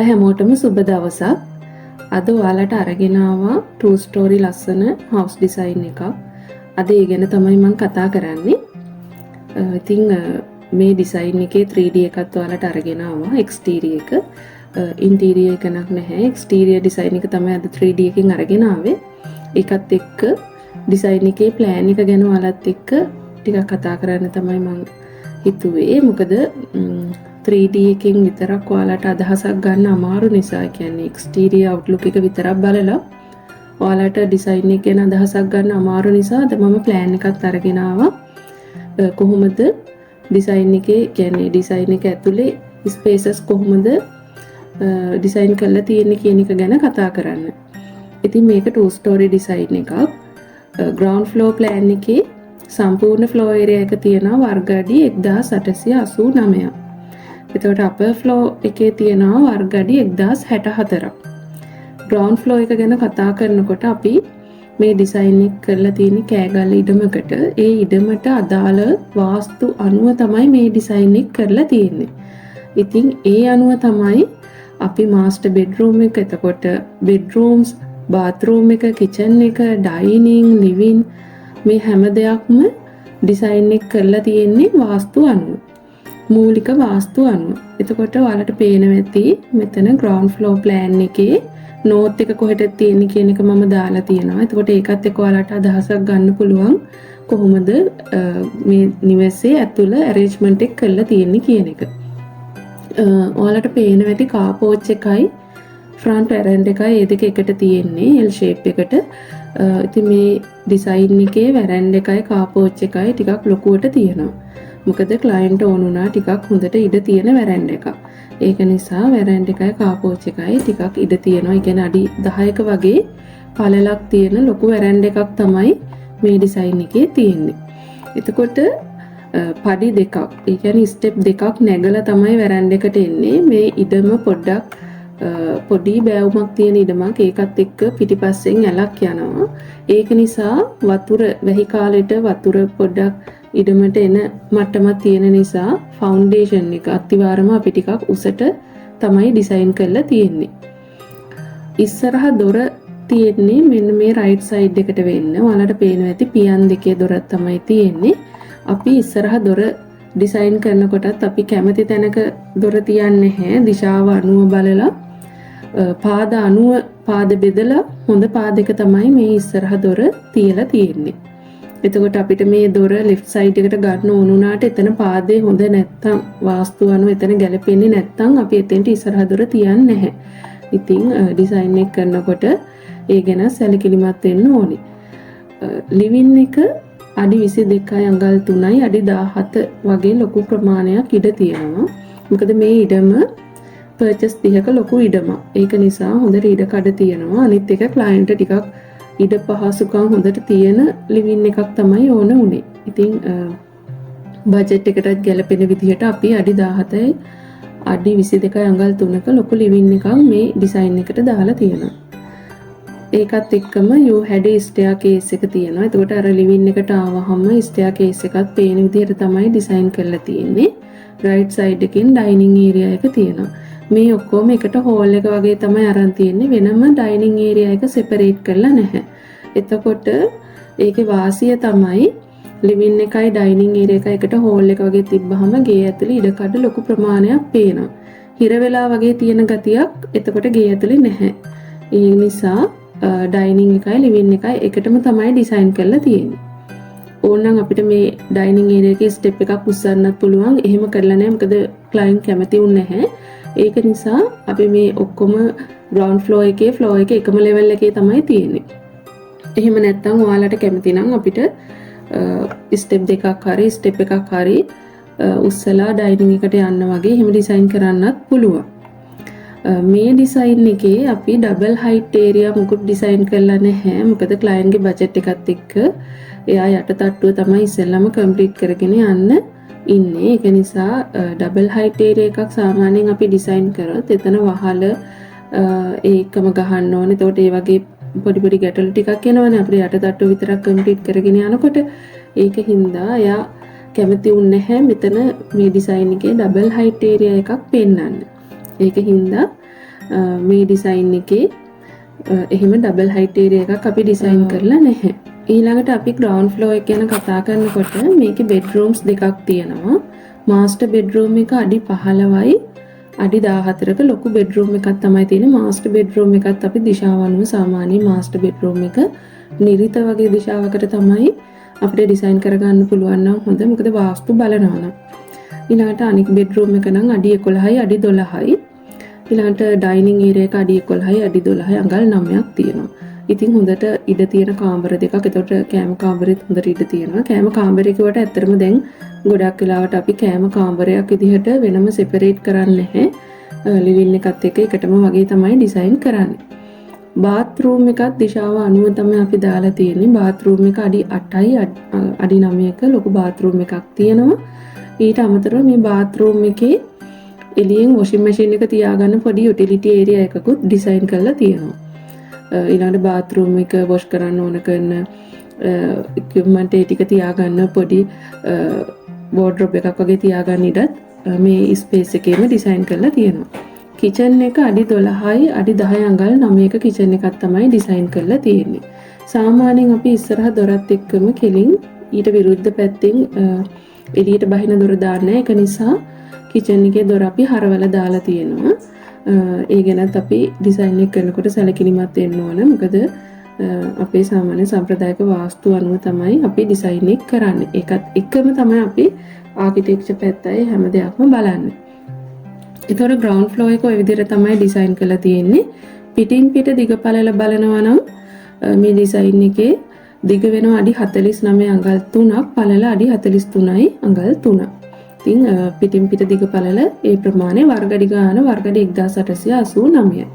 හැමෝටම සුබ දවසක්. අද ඔයාලට අරගෙන ආවා 2 story ලස්සන house design එකක්. අද ඒ ගැන තමයි මම කතා කරන්නේ. ඉතින් මේ design එකේ 3D එකත් ඔයාලට අරගෙන ආවා. exterior එක. interior එක නැහැ. exterior design එක තමයි අද 3D එකෙන් අරගෙන ආවේ. ඒකත් එක්ක design එකේ plan එක ගැන ඔයාලත් එක්ක ටිකක් කතා කරන්න තමයි මම හිතුවේ. මොකද 3D එකෙන් විතරක් ඔයාලට අදහසක් ගන්න අමාරු නිසා, කියන්නේ exterior outlook එක විතරක් බලලා ඔයාලට design එක ගැන අදහසක් ගන්න අමාරු නිසා අද මම plan එකක් අරගෙන ආවා. කොහොමද design එකේ, කියන්නේ design එක ඇතුලේ spaces කොහොමද design කරලා තියෙන්නේ කියන එක ගැන කතා කරන්න. ඉතින් මේක 2 story design එකක්. ground floor plan එකේ සම්පූර්ණ floor area එක තියෙනවා වර්ග අඩි 1889. එතකොට upper floor එකේ තියෙනවා වර්ග අඩි 1064ක්. ground floor එක ගැන කතා කරනකොට අපි මේ design එක කරලා තියෙන කෑගල්ල ඉඩමකට, ඒ ඉඩමට අදාළ වාස්තු අනුව තමයි මේ design එක කරලා තියෙන්නේ. ඉතින් ඒ අනුව තමයි අපි master bedroom එක, එතකොට bedrooms, bathroom එක, kitchen එක, dining, living මේ හැම දෙයක්ම design එක කරලා තියෙන්නේ වාස්තු අනුව. මූලික වාස්තු අනුව. එතකොට ඔයාලට පේනවා ඇති මෙතන ground floor plan එකේ note එක කොහෙටද තියෙන්නේ කියන එක මම දාලා තියෙනවා. එතකොට ඒකත් එක්ක ඔයාලට අදහසක් ගන්න පුළුවන් කොහොමද මේ නිවසේ ඇතුළ arrangement එක කරලා තියෙන්නේ කියන එක. ඔයාලට පේනවා ඇති car porch එකයි front veranda එකයි ඒ දෙක එකට තියෙන්නේ L shape එකට. ඉතින් මේ design එකේ veranda එකයි car porch එකයි ටිකක් ලොකුවට තියෙනවා. මොකද client ඕන උනා ටිකක් හොඳට ඉඩ තියෙන veranda එකක්. ඒක නිසා veranda එකයි car porch එකයි ටිකක් ඉඩ තියෙනවා. ඒ කියන්නේ අඩි 10ක වගේ පළලක් තියෙන ලොකු veranda එකක් තමයි මේ design එකේ තියෙන්නේ. එතකොට පඩි දෙකක්, ඒ කියන්නේ step දෙකක් නැගලා තමයි veranda එකට එන්නේ. මේ ඉඩම පොඩ්ඩක් පොඩි බෑවුමක් තියෙන ඉඩමක්, ඒකත් එක්ක පිටිපස්සෙන් ඇලක් යනවා. ඒක නිසා වතුර වැහි කාලෙට වතුර පොඩ්ඩක් ඉඩමට එන මට්ටමක් තියෙන නිසා ෆවුන්ඩේෂන් එක අතිවාරම අපි ටිකක් උසට තමයි ඩිසයින් කරලා තියෙන්නේ. ඉස්සරහ දොර තියෙන්නේ මෙන්න මේ රයිට් සයිඩ් එකට වෙන්න. ඔයාලට පේනවා ඇති පියන් දෙකේ දොරක් තමයි තියෙන්නේ. අපි ඉස්සරහ දොර ඩිසයින් කරනකොටත් අපි කැමති තැනක දොර තියන්නේ නැහැ. දිශාව අනුව බලලා පාද අනුව පාද බෙදලා හොඳ පාදයක තමයි මේ ඉස්සරහ දොර තියලා තියෙන්නේ. එතකොට අපිට මේ දොර left side එකට ගන්න ඕන උනාට එතන පාදේ හොඳ නැත්තම්, වාස්තු අනුව එතන ගැලපෙන්නේ නැත්තම් අපි එතෙන්ට ඉස්සරහ දොර තියන්නේ නැහැ. ඉතින් ඩිසයින් එක කරනකොට ඒ ගැන සැලකිලිමත් වෙන්න ඕනේ. living එක අඩි 22යි අඟල් 3යි අඩි 17 වගේ ලොකු ප්‍රමාණයක් ඉඩ තියෙනවා. මොකද මේ ඉඩම purchase 30ක ලොකු ඉඩමක්. ඒක නිසා හොඳට ඉඩ කඩ තියෙනවා. අනිත් එක client ටිකක් ඉඩ පහසුකම් හොඳට තියෙන living එකක් තමයි ඕන උනේ. ඉතින් බජට් එකටත් ගැලපෙන විදිහට අපි අඩි 17යි අඩි 22යි අඟල් 3ක ලොකු living එකක් මේ design එකට දාලා තියෙනවා. ඒකත් එක්කම you had a staircase එක තියෙනවා. එතකොට අර living එකට ආවහම staircase එකත් පේන විදිහට තමයි design කරලා තියෙන්නේ. right side එකෙන් dining area එක තියෙනවා. මේ ඔක්කොම එකට hall එක වගේ තමයි අරන් තියෙන්නේ. වෙනම dining area එක separate කරලා නැහැ. එතකොට ඒකේ වාසිය තමයි living එකයි dining area එකයි එකට hall එක වගේ තිබ්බහම ගේ ඇතුලේ ඉඩ කඩ ලොකු ප්‍රමාණයක් පේනවා. හිර වෙලා වගේ තියෙන ගතියක් එතකොට ගේ ඇතුලේ නැහැ. ඒ නිසා dining එකයි living එකයි එකටම තමයි design කරලා තියෙන්නේ. ඕනනම් අපිට මේ dining area එකේ step එකක් උස්සන්නත් පුළුවන්. එහෙම කරලා නැහැ. මොකද client කැමති වුනේ නැහැ. ඒක නිසා අපි මේ ඔක්කොම ground floor එකේ floor එක එකම level එකේ තමයි තියෙන්නේ. එහෙම නැත්නම් ඔයාලට කැමති නම් අපිට step දෙකක් හරි step එකක් හරි උස්සලා dining එකට යන්න වගේ එහෙම design කරන්නත් පුළුවන්. මේ design එකේ අපි double height area මුකුත් design කරලා නැහැ. මොකද client ගේ budget එකත් එක්ක එයා යට තට්ටුව තමයි ඉස්සෙල්ලාම complete කරගෙන යන්න ඉන්නේ. ඒක නිසා double height area එකක් සාමාන්‍යයෙන් අපි design කරොත් එතන වහල ඒකම ගහන්න ඕනේ. එතකොට ඒ වගේ පොඩි පොඩි ගැටලු ටිකක් එනවනේ අපිට යට තට්ටුව විතරක් complete කරගෙන යනකොට. ඒක හින්දා එයා කැමති වුණ නැහැ මෙතන මේ design එකේ double height area එකක් පෙන්වන්න. ඒක හින්දා මේ ඩිසයින් එකේ එහෙම ඩබල් හයිට් ඒරියා එකක් අපි ඩිසයින් කරලා නැහැ. ඊළඟට අපි ග්‍රවුන්ඩ් ෆ්ලෝර් එක ගැන කතා කරනකොට මේකේ බෙඩ්රූම්ස් දෙකක් තියෙනවා. මාස්ටර් බෙඩ්රූම් එක අඩි 15යි අඩි 14ක ලොකු බෙඩ්රූම් එකක් තමයි තියෙන්නේ. මාස්ටර් බෙඩ්රූම් එකත් අපි දිශාව අනුව සාමාන්‍ය මාස්ටර් බෙඩ්රූම් එක නිරිත වගේ දිශාවකට තමයි අපිට ඩිසයින් කරගන්න පුළුවන් නම් හොඳ. මොකද වාස්තු බලනවා නම්. ඊළඟට අනික් බෙඩ්රූම් එක නම් අඩි 11යි අඩි 12යි. ඊළඟට ඩයිනින් ඒරියා එක අඩි 11යි අඩි 12යි අඟල් 9ක් තියෙනවා. ඉතින් හොඳට ඉඩ තියෙන කාමර දෙකක්. එතකොට කෑම කාමරෙත් හොඳට ඉඩ තියෙනවා. කෑම කාමරේ කිව්වට ඇත්තටම දැන් ගොඩක් වෙලාවට අපි කෑම කාමරයක් විදිහට වෙනම සෙපරේට් කරන්නේ නැහැ. ලිවින් එකත් එක්ක එකටම වගේ තමයි ඩිසයින් කරන්නේ. බාත්රූම් එකත් දිශාව අනුව තමයි අපි දාලා තියෙන්නේ. බාත්රූම් එක අඩි 8යි අඩි 9ක ලොකු බාත්රූම් එකක් තියෙනවා. ඊට අමතරව මේ බාත්රූම් එකේ එළියෙන් වොෂින් මැෂින් එක තියාගන්න පොඩි යුටිලිටි ඒරියා එකකුත් ඩිසයින් කරලා තියෙනවා. ඊළඟට බාත්රූම් එක වොෂ් කරන්න ඕන කරන ඉක්විප්මන්ට් ඒ ටික තියාගන්න පොඩි වෝඩ්‍රොබ් එකක් වගේ තියාගන්න ඉඩත් මේ ස්පේස් එකේම ඩිසයින් කරලා තියෙනවා. කිචන් එක අඩි 12යි අඩි 10 අඟල් 9ක කිචන් එකක් තමයි ඩිසයින් කරලා තියෙන්නේ. සාමාන්‍යයෙන් අපි ඉස්සරහ දොරත් එක්කම කෙලින් ඊට විරුද්ධ පැත්තෙන් එළියට බහින දොර දාන්නේ. ඒක නිසා කිචන් එකේ දොර අපි හරවලා දාලා තියෙනවා. ඒ ගැනත් අපි ඩිසයින් එක කරනකොට සැලකිලිමත් වෙන්න ඕන. මොකද අපේ සාමාන්‍ය සම්ප්‍රදායික වාස්තු අනුව තමයි අපි ඩිසයින් එක කරන්නේ. ඒකත් එක්කම තමයි අපි ආකිටෙක්චර් පැත්තයි හැම දෙයක්ම බලන්නේ. ඒතකොට ග්‍රවුන්ඩ් ෆ්ලෝර් එක ඔය විදිහට තමයි ඩිසයින් කරලා තියෙන්නේ. පිටින් පිට දිග පළල බලනවා නම් මේ ඩිසයින් එකේ දිග වෙනවා අඩි 49 අඟල් 3ක්, පළල අඩි 43යි අඟල් 3ක්. ඉතින් පිටින් පිට දිග පළල ඒ ප්‍රමාණය වර්ගඩි ගාන වර්ගඩි 1889යි.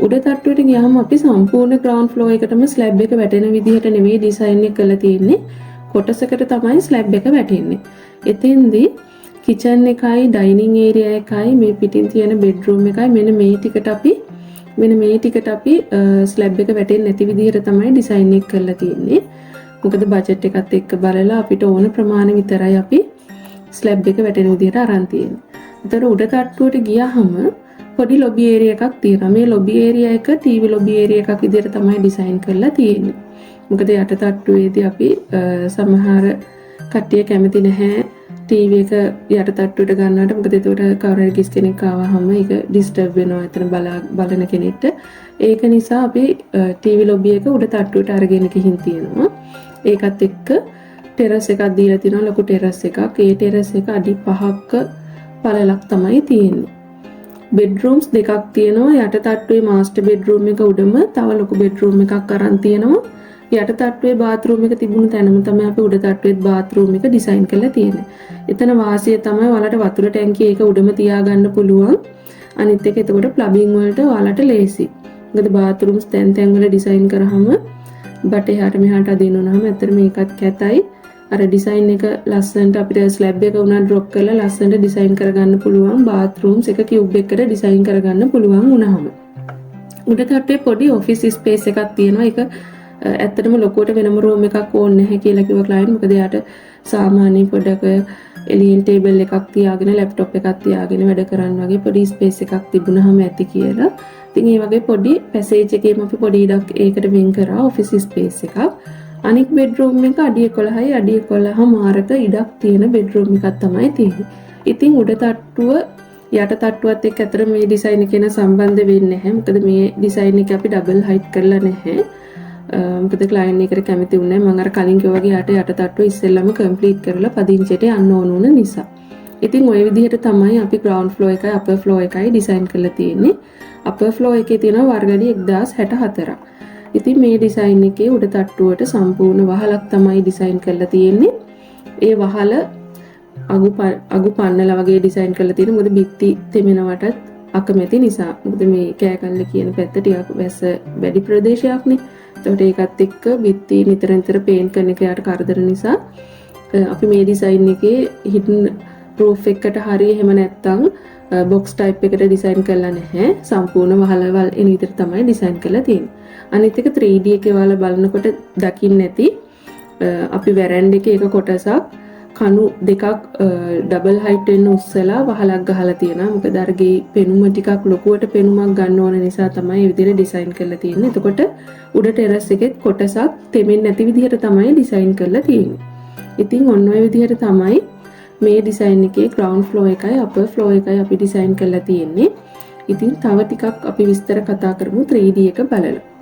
උඩ තට්ටුවට ගියාම අපි සම්පූර්ණ ග්‍රවුන්ඩ් ෆ්ලෝර් එකටම ස්ලැබ් එක වැටෙන විදිහට නෙමෙයි ඩිසයින් එක කරලා තියෙන්නේ. කොටසකට තමයි ස්ලැබ් එක වැටෙන්නේ. එතෙන්දී කිචන් එකයි ඩයිනින් ඒරියා එකයි මේ පිටින් තියෙන බෙඩ්රූම් එකයි මෙන්න මේ ටිකට අපි ස්ලැබ් එක වැටෙන්නේ නැති විදිහට තමයි ඩිසයින් එක කරලා තියෙන්නේ. මොකද බජට් එකත් එක්ක බලලා අපිට ඕන ප්‍රමාණය විතරයි අපි ස්ලැබ් එක වැටෙන විදිහට අරන් තියෙන්නේ. ඒතර උඩ තට්ටුවට ගියාම පොඩි ලොබි ඒරියා එකක් තියෙනවා. මේ ලොබි ඒරියා එක ටීවී ලොබි ඒරියා එකක් විදිහට තමයි ඩිසයින් කරලා තියෙන්නේ. මොකද යට තට්ටුවේදී අපි සමහර කට්ටිය කැමති නැහැ ටීවී එක යට තට්ටුවට ගන්නවට. මොකද ඒකට කවුරු හරි කෙනෙක් ආවහම ඒක ඩිස්ටර්බ් වෙනවා එතන බලන කෙනෙක්ට. ඒක නිසා අපි ටීවී ලොබි එක උඩ තට්ටුවට අරගෙන ගිහින් තියෙනවා. ඒකත් එක්ක ටෙරස් එකක් දීලා තියෙනවා, ලොකු ටෙරස් එකක්. ඒ ටෙරස් එක අඩි 5ක පළලක් තමයි තියෙන්නේ. බෙඩ්රූම්ස් දෙකක් තියෙනවා. යට තට්ටුවේ මාස්ටර් බෙඩ්රූම් එක උඩම තව ලොකු බෙඩ්රූම් එකක් අරන් තියෙනවා. යට තට්ටුවේ බාත්රූම් එක තිබුණු තැනම තමයි අපි උඩ තට්ටුවේත් බාත්රූම් එක ඩිසයින් කරලා තියෙන්නේ. එතන වාසිය තමයි ඔයාලට වතුර ටැංකිය ඒක උඩම තියාගන්න පුළුවන්. අනිත් එක එතකොට ප්ලම්බින් වලට ඔයාලට ලේසි. මොකද බාත්රූම්ස් තැන් වල ඩිසයින් කරාම බට එහාට මෙහාට අදිනුනහම ඇත්තට මේකත් කැතයි. අර ඩිසයින් එක ලස්සනට අපිට ස්ලැබ් එක උනා ඩ්‍රොප් කරලා ලස්සනට ඩිසයින් කරගන්න පුළුවන්. බාත්රූම්ස් එක කියුබ් එකකට ඩිසයින් කරගන්න පුළුවන් වුණාම උඩ තට්ටුවේ පොඩි ඔෆිස් ස්පේස් එකක් තියෙනවා. ඒක ඇත්තටම ලොකුවට වෙනම රූම් එකක් ඕනේ නැහැ කියලා කිව්ව ක්ලයන්ට්. මොකද එයාට සාමාන්‍ය පොඩක එලියෙන් ටේබල් එකක් තියාගෙන ලැප්ටොප් එකක් තියාගෙන වැඩ කරන්න වගේ පොඩි ස්පේස් එකක් තිබුණාම ඇති කියලා. ඉතින් මේ වගේ පොඩි පැසේජ් එකේම අපි පොඩි ඉඩක් ඒකට වෙන් කරා ඔෆිස් ස්පේස් එකක්. අනික් බෙඩ්රූම් එක අඩි 11යි අඩි 11මාරක ඉඩක් තියෙන බෙඩ්රූම් එකක් තමයි තියෙන්නේ. ඉතින් උඩ තට්ටුව යට තට්ටුවත් එක්ක අතර මේ ඩිසයින් එක වෙන සම්බන්ධ වෙන්නේ නැහැ. මොකද මේ ඩිසයින් එක අපි ඩබල් හයිට් කරලා නැහැ. මොකද ක්ලයන්ට් එකට කැමති වුණේ මම අර කලින් කිව්වා වගේ යට තට්ටුව ඉස්සෙල්ලාම කම්ප්ලීට් කරලා පදිංචියට යන්න ඕන වුණ නිසා. ඉතින් ওই විදිහට තමයි අපි ග්‍රවුන්ඩ් ෆ්ලෝර් එකයි අපර් ෆ්ලෝර් එකයි ඩිසයින් කරලා තියෙන්නේ. අපර් ෆ්ලෝර් එකේ තියෙනවා වර්ගඩි 1064ක්. ඉතින් මේ ඩිසයින් එකේ උඩ තට්ටුවට සම්පූර්ණ වහලක් තමයි ඩිසයින් කරලා තියෙන්නේ. ඒ වහල අගු පන්නලා වගේ ඩිසයින් කරලා තියෙනවා. මොකද බිත්ති තෙමෙනවටත් අකමැති නිසා. මොකද මේ කෑකල්ල කියන පැත්ත ටිකක් වැස්ස වැඩි ප්‍රදේශයක්නේ. ඒකට ඒකත් එක්ක බිත්ති නිතර පේන්ට් කරන එක යාට කරදර නිසා අපි මේ ඩිසයින් එකේ හිඩන් රූෆ් එකකට හරිය එහෙම නැත්තම් බොක්ස් ටයිප් එකකට ඩිසයින් කරලා නැහැ. සම්පූර්ණ වහලවල් එන විදිහට තමයි ඩිසයින් කරලා තියෙන්නේ. අනිත් එක 3D එකේ ඔයාලා බලනකොට දකින්න ඇති අපි වැරන්ඩ් එකේ එක කොටසක් කණු දෙකක් ඩබල් හයිට් වෙන්න උස්සලා වහලක් ගහලා තියෙනවා. මොකද අරගේ පෙනුම ටිකක් ලොකුවට පෙනුමක් ගන්න ඕන නිසා තමයි මේ විදිහට ඩිසයින් කරලා තියෙන්නේ. එතකොට උඩ ටෙරස් එකෙත් කොටසක් තෙමෙන්නේ නැති විදිහට තමයි ඩිසයින් කරලා තියෙන්නේ. ඉතින් ඔන්න ඔය විදිහට තමයි මේ ඩිසයින් එකේ ග්‍රවුන්ඩ් ෆ්ලෝ එකයි අපර් ෆ්ලෝ එකයි අපි ඩිසයින් කරලා තියෙන්නේ. ඉතින් තව ටිකක් අපි විස්තර කතා කරමු 3D එක බලලා.